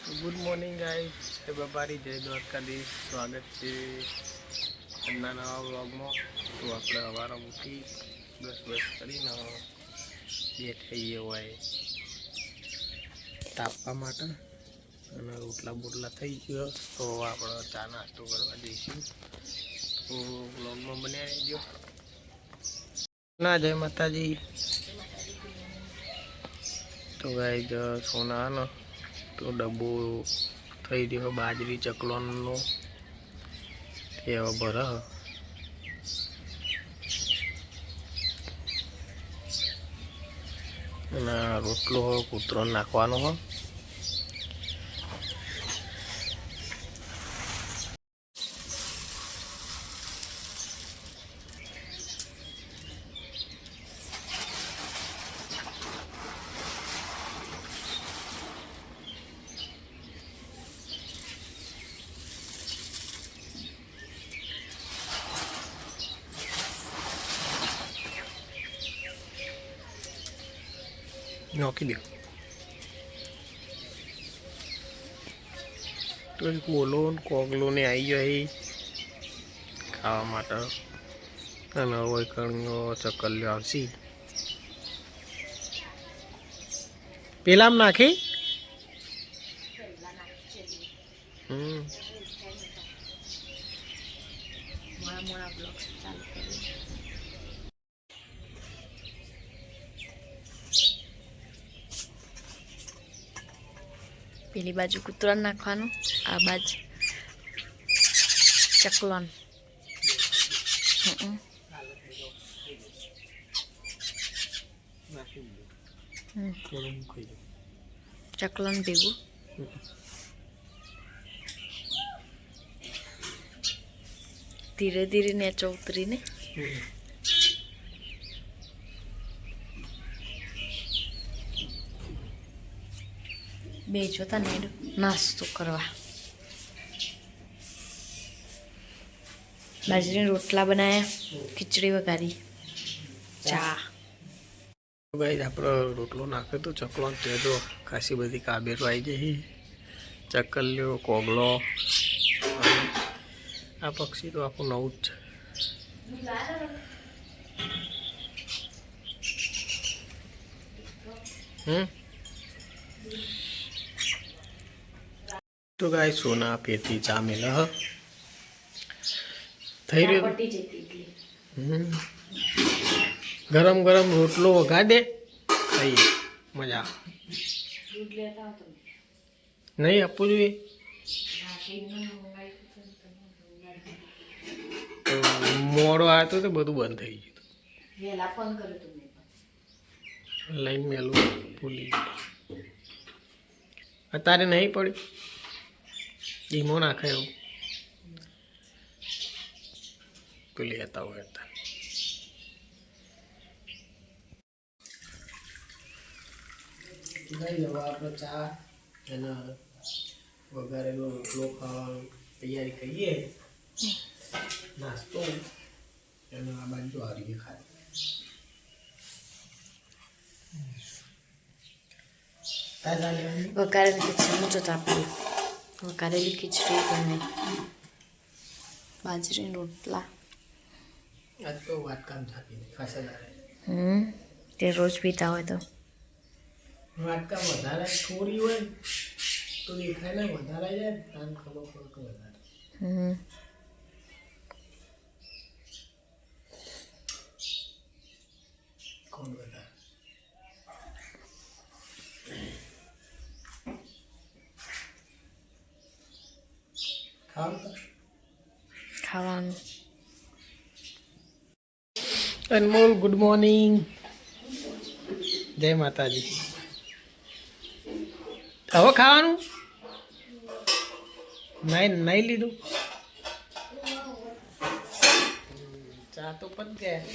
Good morning guys, જય બાબારી, જય દ્વારકાધીશ. સ્વાગત છે આજના નવા વ્લોગમાં. તો આપણે સવારે ઉઠી બ્રશ કરીને બેઠીએ હોય તાપવા માટે અને રોટલા બોટલા થઈ ગયો. તો આપણે ચા નાસ્તો કરવા જઈશું. તો વ્લોગમાં બન્યા રહેજો. ના, જય માતાજી. તો ગાઈસ સોનાનો તો ડબ્બો થઈ રહ્યો બાજરી ચકલોનનો, એ હવે ભરે અને રોટલો કૂતરો નાખવાનો હોય. નોખી દો તો એક બોલો કોગલો ને આવી ગયો ખાવા માટે અને હવે કણો ચકલ્યો આવશે. પેલામ નાખી પેલી બાજુ કૂતરા નાખવાનું, આ બાજુ ચકલોન. ચકલોન ભેગું ધીરે ધીરે નેચો ઉતરીને બે જોતા ને નાસ્તો કરવા. બાજરીના રોટલા બનાયા, ખીચડી વઘારી, ચા. ગાઈસ આપણો રોટલો નાખ્યો તો ચકલો તે તો ખાસી બધી કાબેરો આવી ગઈ. ચકલ્યો, કોગલો, આ પક્ષી તો આખું નવું જ છે. તો ગાઈસ સોના પેથી ચા મેલા થઈ રહ્યો. ગરમ ગરમ રોટલો વગાડે ખાઈએ, મજા. નહીં આપવું જોઈએ મોડો આવ્યો તો બધું બંધ થઈ ગયું. લઈને મેલું ભૂલી અત્યારે નહીં પડી ધીમો નાખે એવું તો લેતા હોય હતા. આપણે ચા અને વઘારેલો રોટલો ખાવાની તૈયારી કરીએ. નાસ્તો એનો આ બાજુ હારીએ ખાય. વઘારેલી ખીચડી જો તાપી, વઘારેલી ખીચડી બને, બાજરીના રોટલા. આજ તો વાત કામ થાકી ખાસા તે રોજ પીતા હોય તો વાટકા વધારે થોડી હોય તો દેખાય ને, વધારે જાય તાન ખબર પડે તો વધારે. કોણ વધારે ખાવાનું. અનમોલ, ગુડ મોર્નિંગ, જય માતાજી. હવે ખાવાનું નહીં લીધું? ચા તો પત ગયા.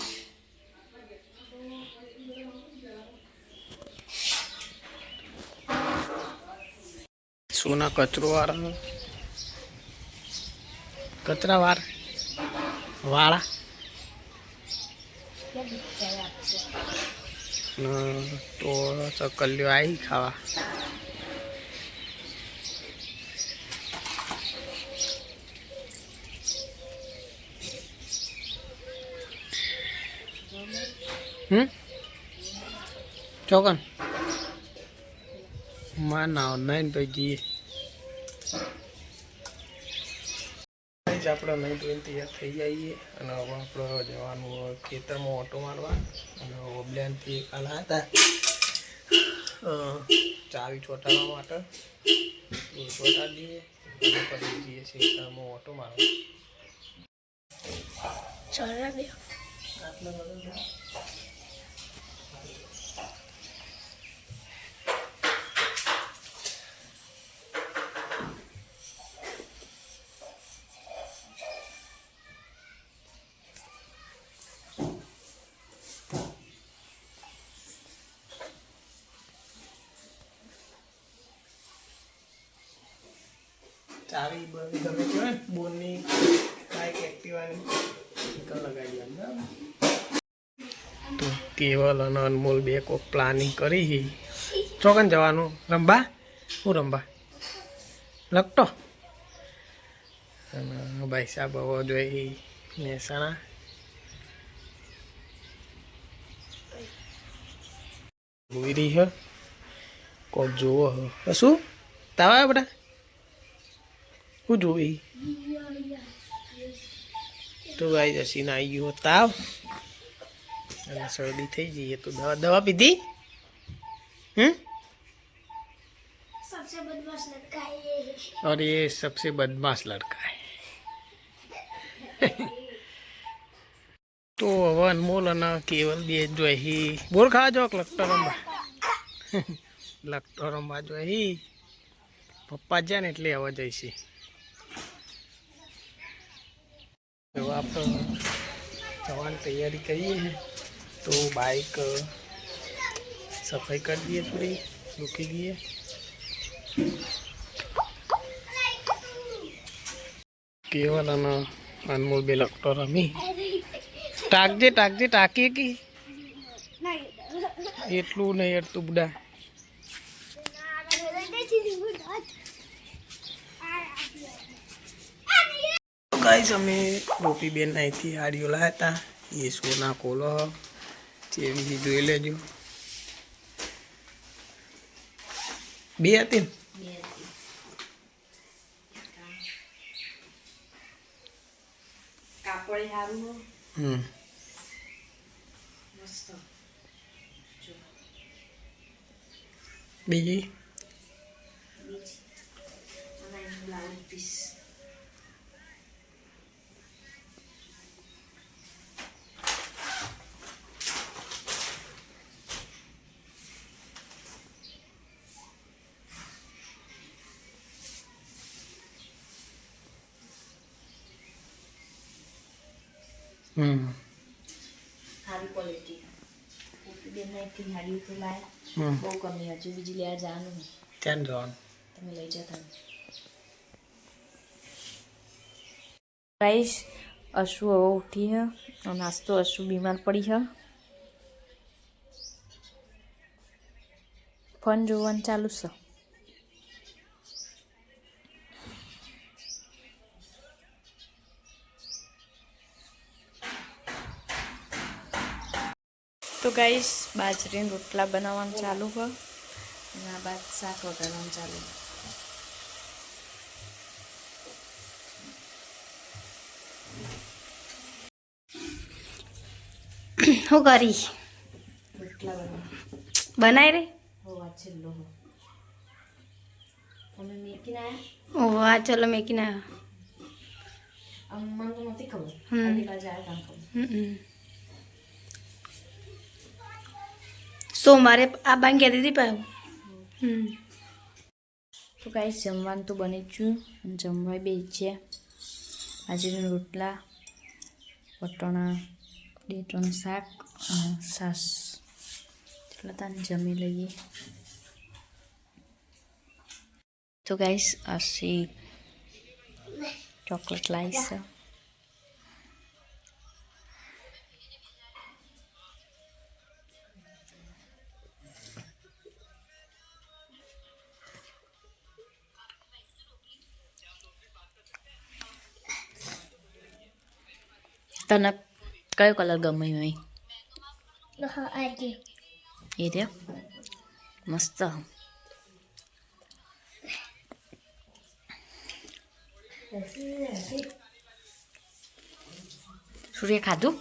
સોના કચરો વાળા, કચરા વાળા તો ચકલ્યો આવી ખાવા. ચોકન માં ના નહીં ભાઈ જઈએ આપણે નહીં ધોઈને તૈયાર થઈ જઈએ અને હવે આપણે જવાનું હોય ખેતરમાં ઓટો મારવા અને ઓબલ્યાનથી કાલ હતા ચાવી ચોટાડવા માટે ચોટાડી દઈએ અને પછી જઈએ ખેતરમાં ઓટો મારવા આટલા બધા ચાવી બધી ગમે તે હોય બોનની બાઇક એક્ટિવાની નીકળ લગાવી દે તો કેવલ અને અનમોલ બે કોક પ્લાનિંગ કરી ચોકન જવાનું રંબા હું રંબા લગતો અને ભાઈ સાહેબ હવે જોઈ મહેસાણા જોઈ રહી હે કોક જોવો હે શું તાવા બધા હું જોઈ તો ભાઈ જસીને આવી ગયો તાવ અને શરદી થઈ જઈએ તો દવા પીધી और ये सबसे बदमाश लड़का है તો હવે અનમોલ અને કેવલ બે જોઈ બોર ખાવા જો લગતો રમવા લગતો રમવા જોઈ પપ્પા જાય ને એટલે હવે જઈશે તો આપણે જવાની તૈયારી કરીએ તો બાઇક સફાઈ કરી દઈએ થોડી રૂકી ગઈએ કેવલ અને અનમોલ બે લગતો રમી ટાકજે ટાકીએ કે એટલું નહીં અડતું બુડા ગાઈસ અમે ગોપી બેન અહીંથી હાડીઓ લાવ્યા હતા એ સોના કોલો જેવી જોઈ લેજો બે હતી કાપડ સારું મસ્ત બીજી બ્લાઉઝ પીસ સારી ક્વોલિટી બેન નાઈથી હાડી તો લાયા બહુ કમી હજુ બીજી લેવા જવાનું ત્યાં જવાનું તમે લઈ જતા ગાઈસ અશુ હવે ઉઠી હ નાસ્તો અશુ બીમાર પડી હ ફોન જોવાનું ચાલુ છે તો ગાઈસ બાજરીના રોટલા બનાવવાનું ચાલુ હોય અને આ બાદ શાક વઘારવાનું ચાલુ હું કરી રોટલા બનાવી રે હોવા છેલ્લો હો તમે મેકીને આવ્યા ઓ હા ચલો મેકીને મને તો નથી ખબર હમ. બાજુ આવ્યા કામ ખબર સોમવારે આ બાંગ કહેતી હતી પાછું તો ગાઈસ જમવાનું તો બની જ ગયું જમવા બે છે બાજરીના રોટલા વટાણા ડેટોનું શાક અને છાશ એટલે તાને જમી લઈએ તો ગાઈસ આશી ચોકલેટ લાવી છે તને કયો કલર ગમ્યો હોય એ રે મસ્ત. સૂર્ય ખાધું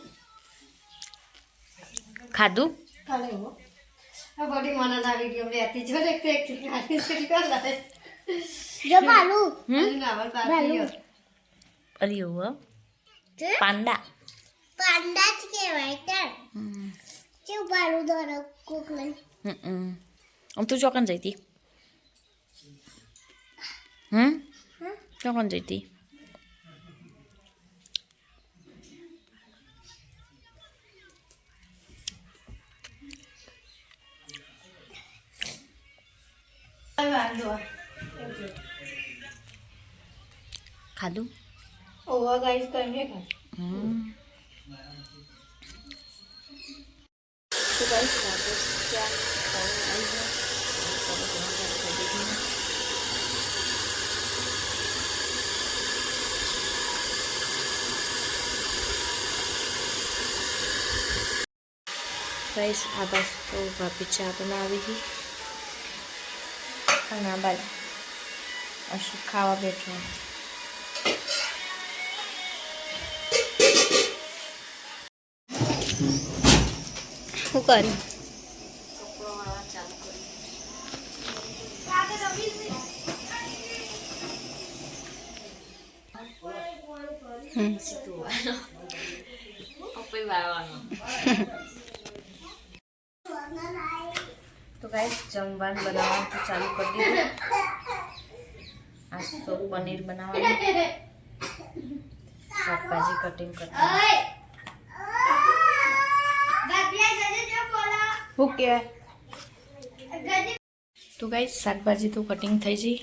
ખાધું અલી એવું પાંડા પાંડા જ કહેવાય તાર કેવું પાડું દોરો કોક લઈ આમ તું ચોકન જઈતી ચોકન જઈતી ખાધું ઓવા ગાઈસ તમે ખા તો ગાઈસ રાજસ્થાન ગાઈસ આ બસ તો ભાભી ચા બનાવી હતી અને આ બાજુ અશુ ખાવા બેઠો. શું કર્યું તો ગાઈસ જમવાનું બનાવવાનું તો ચાલુ કરી દીધું. આજ તો પનીર બનાવવાનું, શાકભાજી કટિંગ કરવાનું. શું કહેવાય? તો ગાઈસ શાકભાજી તો કટિંગ થઈ જઈ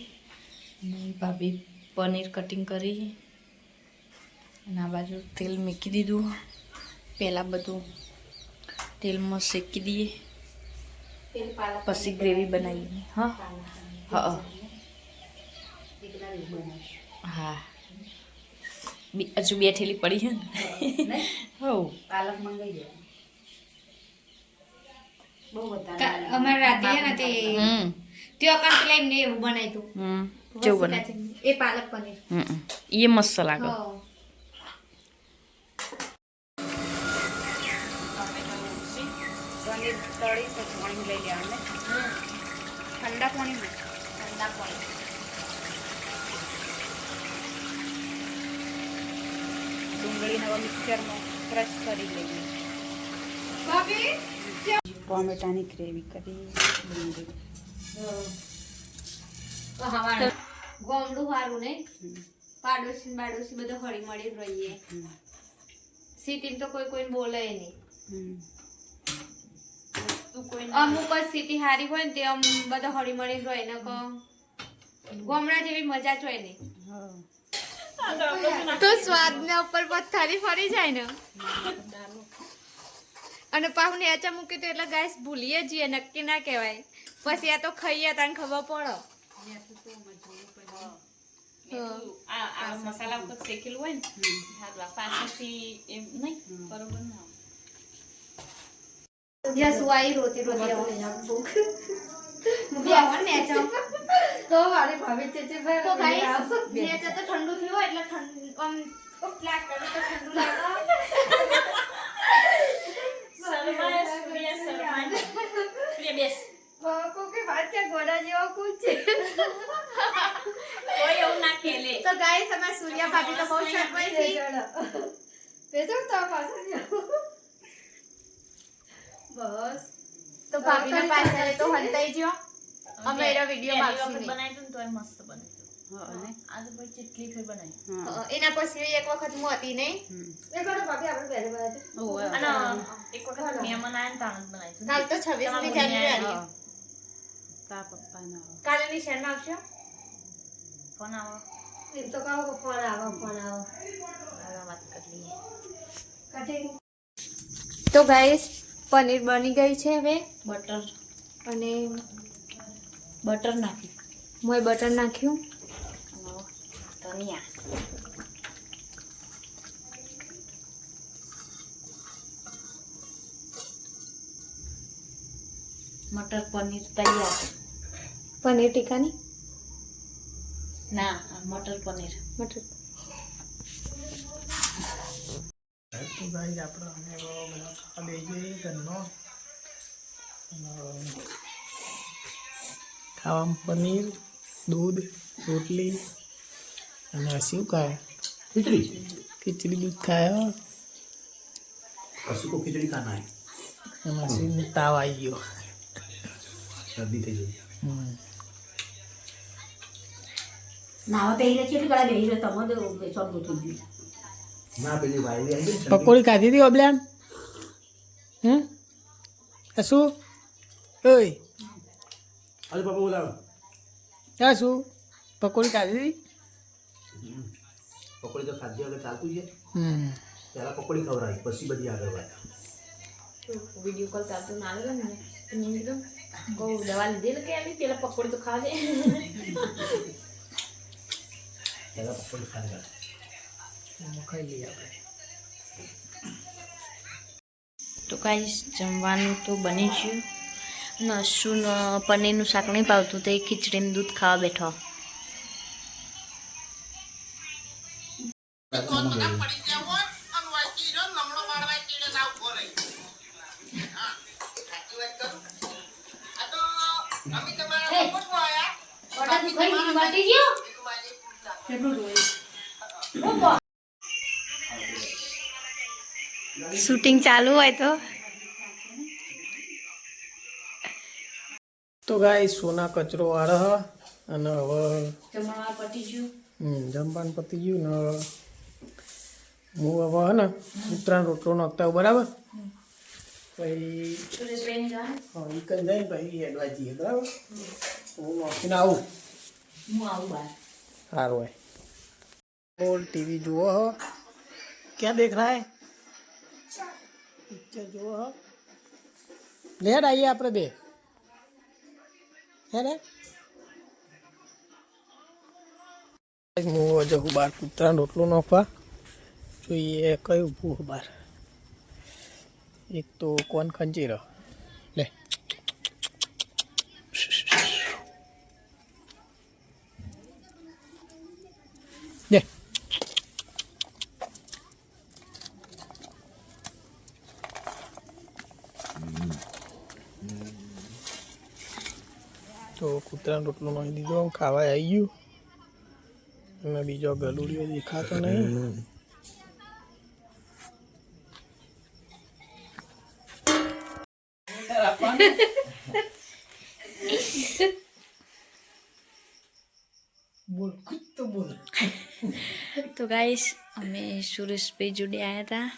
અને ભાભી પનીર કટિંગ કરી અને આ બાજુ તેલ મૂકી દીધું. પહેલાં બધું તેલમાં શેકી દઈએ પછી ગ્રેવી બનાવીએ. હા હા હા હજુ બે ઠેલી પડી છે ને. હો પાલક મંગાવી દે. અમારે રાતે હે ને તે ત્યાં કાંઈ પેલા એમને એવું બનાવ્યું હતું. જેવું બને એ પાલક પનીર એ મસ્ત લાગે. પનીર તળી પછી પાણી લઈ લેવાનું. ઠંડા પાણીમાં ઠંડા પાણી ડુંગળીને હવે મિક્સરમાં ક્રશ કરી લઈએ. ટોમેટાની ગ્રેવી કરી ડુંગળી ગોમડું સારું નહીં પાડોશી બાડોશી બધો હળી મળી રહીએ. સિટીમાં તો કોઈ કોઈને બોલે નહીં. અમુક જ સિટી સારી હોય ને તે આમ બધા હળી મળી રહે ને ગામડા જેવી મજા જ હોય નહીં. તો સ્વાદ ને ઉપર પથ્થારી ફરી જાય ને અને પાહું નેચા મૂકી તો એટલે ગાઈસ ભૂલીએ જઈએ નક્કી ના કહેવાય. પછી આ તો ખાઈએ તને ખબર પડે. મસાલા ઉપર શેકેલું હોય ને પાછળથી એમ નહીં બરોબર ના યસ વાઈ રોતી રોતી આવો નેચા તો મારી ભાભી ચેચે ભાઈ તો ગાઈસ નેચા તો ઠંડુ થયું એટલે આમ ફ્લેટ કરે તો ઠંડુ લાગે. કોકે વાત કે ગોડા જેવો કુલ છે કોઈ એવું ના ખેલે. તો ગાઈસ અમાર સૂર્યા ભાભી તો બહુ શરમાઈ છે. બેસો તો પાછળ બસ તો ભાભીને પાછળ તો હંતાઈ ગયો. અમે એનો વિડિયો બાકી બનાવ્યું ને તો એ મસ્ત બન્યું. હા અને આજે ભાઈ કેટલી ફેર બનાવી. એના પછી એક વખત હું હતી નહીં એક વખત ભાભી આપણે પહેલે બનાવી અને એક વખત મહેમાન આયા ને તાણ જ બનાવી. કાલ તો 26મી જાન્યુઆરી તા પપ્પાના કાલે નિશાન આવશે. ફોન આવો એમ તો કહો ફોન આવો વાત કરી લઈએ. તો ગાઈસ પનીર બની ગઈ છે હવે. બટર અને બટર નાખી મોય બટર નાખ્યું. ધનિયા મટર પનીર તૈયાર. પનીર ટીકાની ના, મટર પનીર. મટર તો ગાઈસ આપણે અમે બધા ખાવા બેસી જઈએ ઘરનો ખાવામાં પનીર દૂધ રોટલી અને શું ખાય खिचड़ी दूध खाया पशु को खिचड़ी खाना है एम ताव आई गयो सर्दी થઈ ગઈ નાવા પહેરી છે એટલે ગળા બેહી રહ્યો તમો તો સોડું થઈ ગયું ના પેલી વાયરી આવી ગઈ પકોડી ખાધી હતી ઓબલાન શું ઓય અરે પાપા બોલાવો શું પકોડી ખાધી હતી પકોડી તો ખાધી વગર ચાલતું છે પહેલા પકોડી ખવડાવી પછી બધી આગળ વાત વિડીયો કોલ ચાલતો ના આવે ને મેં કીધું કહું દવા લીધેલી કે આવી પેલા પકોડી તો ખાવા દે. પહેલા પકોડી ખાવી ખાઈ લઈએ આપણે. તો કાંઈ જમવાનું તો બની ગયું. નસું પનીરનું શાક નહીં ભાવતું તો એ ખીચડીનું દૂધ ખાવા બેઠો. ઓટાથી ખાઈ ગઈ વાટી ગયો કેટલું રોય શૂટિંગ ચાલુ હોય તો ગાઈસ સોના કચરો વાળે અને હવે જમવા પતી ગયું. જમવાનું પતી ગયું ને હું હવે હે ને ઉત્તરાયણ રોટલો નાખતા બરાબર પછી સુરેશભાઈને જા એક જ જાય પછી એડવા જઈએ બરાબર હું નાખીને આવું હું આવું બહાર. સારું હોય और टीवी जुओ हो क्या देख रहा है पिक्चर जुओ हो लेट आइए આપણે બે હે ને હું જવું બહાર કૂતરાનો રોટલો નાખવા જોઈએ કયું ઊભું બહાર એક તો કોણ ખંચી રહ્યો લે લે તો કૂતરાનો રોટલો નાખી દીધો ખાવા આવી ગયું અને બીજો ગલુડિયો દેખાતો નહીં બોલ કુછ તો બોલ તો ગાઈસ અમે સુરેશભાઈ જોડે આવ્યા હતા.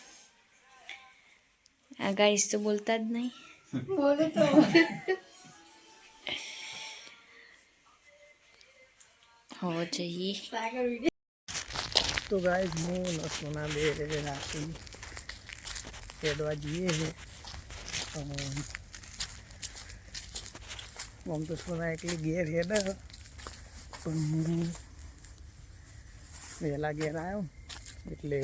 આ ગાઈસ તો બોલતા જ નહીં. બોલે તો હો જઈએ. તો ગાઈસ હું સોના બે રાશિ એડવા જઈએ છે આમ તો સોના એકલી ઘેર હેડ પણ હું વહેલા ઘેર આવ્યો એટલે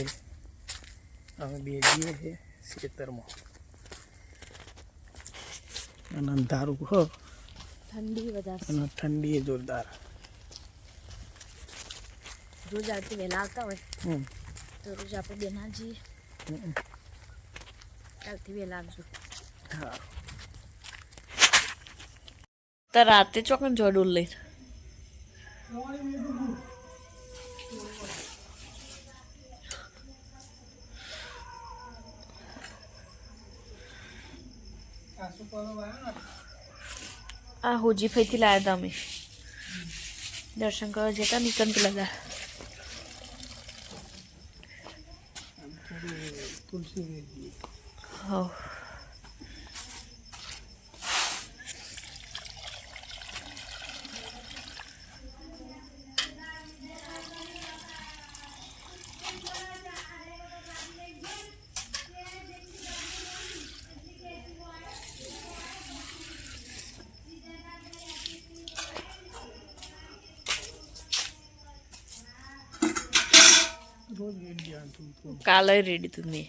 અમે બે જઈએ છીએ ખેતરમાં અને અંધારું હો ઠંડી વધારે અને ઠંડી જોરદાર રોજ આવતી વહેલા આવતા હોય હમ તો રોજ આપણે બે ના જઈએ. કાલથી વહેલા આવજો. હા તો રાતે ચોકન જોડું લઈ આ હોજી ફઈથી લાવ્યા હતા અમે દર્શન કરવા જતા નીકળ પેલા તુલસી હો રોજ ગયા તું કાલે રેડી તું મેં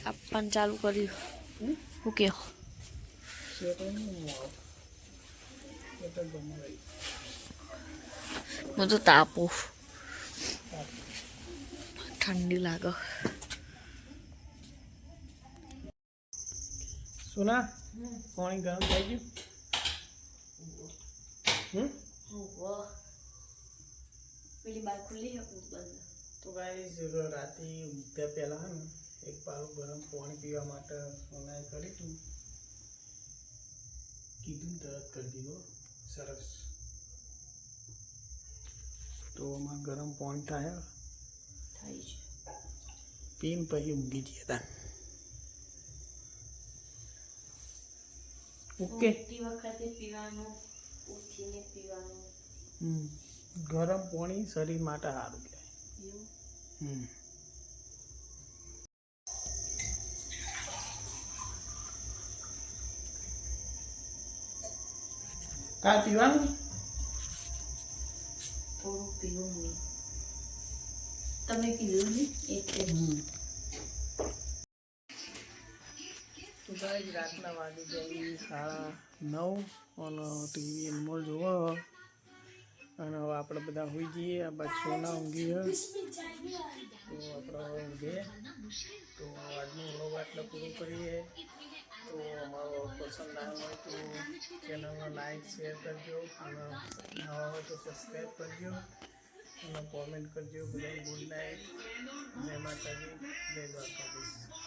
આપવાનું ચાલુ કર્યું શું કહો હું તો તાપું ઠંડી લાગે સુના પાણી ગરમ થઈ ગયું પેલી બાર ખુલ્લી બંધ તો ગાઈસ રાતે ઊંઘતા પહેલા હે ને એક પાલું ગરમ પાણી પીવા માટે સોનાએ કરી હતું કીધું ને તરત કરી દીધો સરસ તો આમાં ગરમ પાણી થાય થાય છે પીને પછી ઊંઘી જઈએ તા ઓકે ઉઠતી વખતે પીવાનું ઉઠીને પીવાનું ગરમ પાણી શરીર માટે સારું કહેવાય એવું કા પીવાનું થોડું પીવું નહીં તમે પીવું નહીં એટલે તો ગાઈસ રાતના વાગી જાય 9:30 અને ટીવી એમાં જોવો અને હવે આપણે બધા હોઈ જઈએ આ બાદ સોના ઊંઘી તો આપણે ઊંઘીએ તો આજનો વ્લોગ આટલો પૂરો કરીએ તો અમારો પસંદ આવ્યો હોય તો ચેનલને લાઈક શેર કરજો અને નવા હોય તો સબસ્ક્રાઈબ કરજો અને કોમેન્ટ કરજો બધાને ગુડ નાઇટ જય માતાજી જય દ્વારકાધીશ